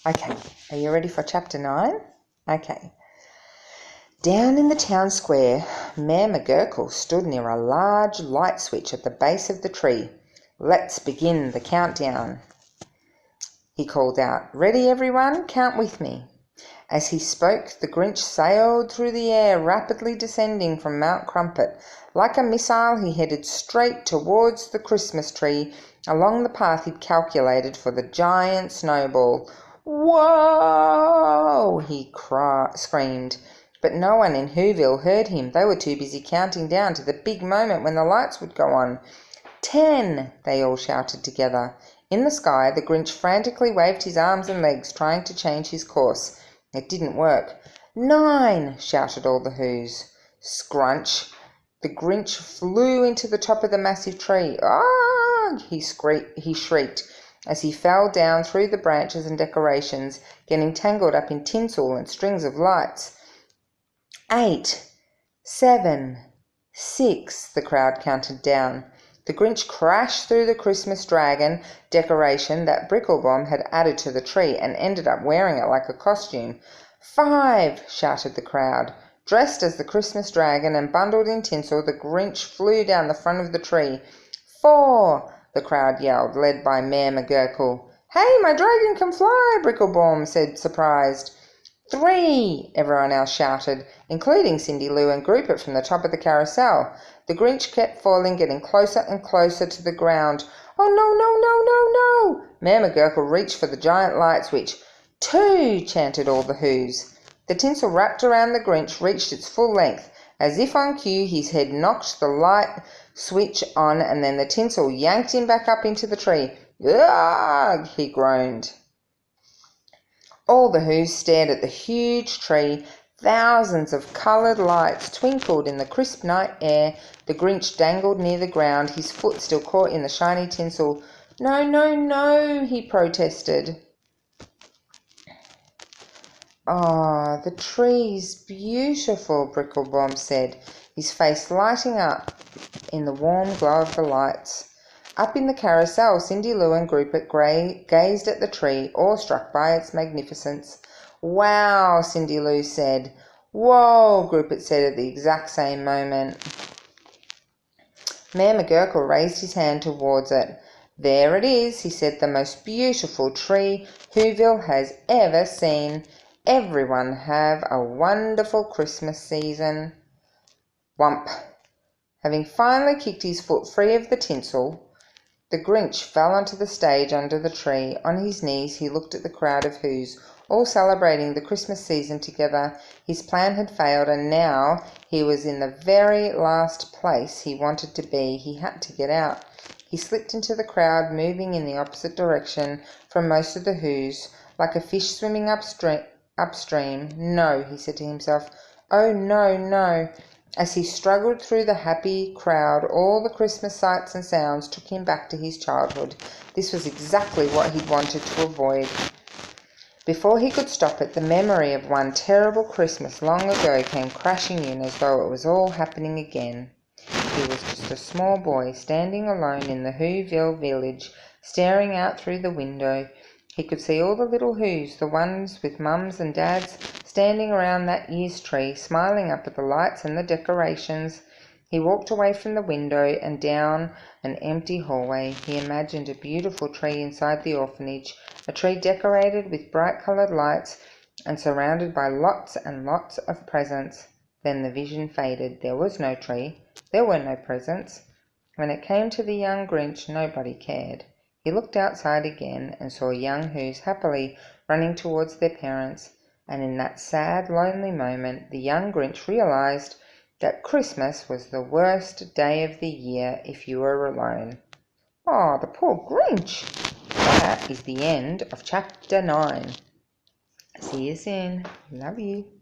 Okay, are you ready for chapter 9? Okay. Down in the town square, Mayor McGurkle stood near a large light switch at the base of the tree. "Let's begin the countdown," he called out. "Ready, everyone? Count with me." As he spoke, the Grinch sailed through the air, rapidly descending from Mount Crumpet. Like a missile, he headed straight towards the Christmas tree, along the path he'd calculated for the giant snowball. "Whoa!" he screamed. But no one in Whoville heard him. They were too busy counting down to the big moment when the lights would go on. 10, they all shouted together. In the sky, the Grinch frantically waved his arms and legs, trying to change his course. It didn't work. 9, shouted all the Whos. Scrunch! The Grinch flew into the top of the massive tree. "Ah!" he shrieked as he fell down through the branches and decorations, getting tangled up in tinsel and strings of lights. 8, 7, 6, the crowd counted down. The Grinch crashed through the Christmas dragon decoration that Bricklebomb had added to the tree and ended up wearing it like a costume. 5, shouted the crowd. Dressed as the Christmas dragon and bundled in tinsel, the Grinch flew down the front of the tree. 4, the crowd yelled, led by Mayor McGurkle. "Hey, my dragon can fly," Bricklebomb said, surprised. 3, everyone else shouted, including Cindy Lou and Groupit from the top of the carousel. The Grinch kept falling, getting closer and closer to the ground. "Oh, no, no, no, no, no!" Mayor McGurkle reached for the giant light switch. 2, chanted all the Whos. The tinsel wrapped around the Grinch reached its full length. As if on cue, his head knocked the light switch on, and then the tinsel yanked him back up into the tree. "Ugh!" he groaned. All the Whos stared at the huge tree. Thousands of coloured lights twinkled in the crisp night air. The Grinch dangled near the ground, his foot still caught in the shiny tinsel. "No, no, no," he protested. "Oh, the tree's beautiful," Bricklebomb said, his face lighting up in the warm glow of the lights. Up in the carousel, Cindy Lou and Groupit gazed at the tree, awestruck by its magnificence. "Wow," Cindy Lou said. "Whoa," Groupit said at the exact same moment. Mayor McGurkle raised his hand towards it. "There it is," he said, "the most beautiful tree Whoville has ever seen. Everyone have a wonderful Christmas season." Whump! Having finally kicked his foot free of the tinsel, the Grinch fell onto the stage under the tree. On his knees he looked at the crowd of Whos, all celebrating the Christmas season together. His plan had failed, and now he was in the very last place he wanted to be. He had to get out. He slipped into the crowd, moving in the opposite direction from most of the Whos, like a fish swimming upstream. "No," he said to himself. "Oh, no, no." As he struggled through the happy crowd, all the Christmas sights and sounds took him back to his childhood. This was exactly what he'd wanted to avoid. Before he could stop it, the memory of one terrible Christmas long ago came crashing in as though it was all happening again. He was just a small boy, standing alone in the Whoville village, staring out through the window. He could see all the little Whos, the ones with mums and dads, standing around that year's tree, smiling up at the lights and the decorations. He walked away from the window and down an empty hallway. He imagined a beautiful tree inside the orphanage, a tree decorated with bright-coloured lights and surrounded by lots and lots of presents. Then the vision faded. There was no tree. There were no presents. When it came to the young Grinch, nobody cared. He looked outside again and saw young Whos happily running towards their parents, and in that sad, lonely moment the young Grinch realised that Christmas was the worst day of the year if you were alone. Oh, the poor Grinch! That is the end of chapter 9. See you soon. Love you.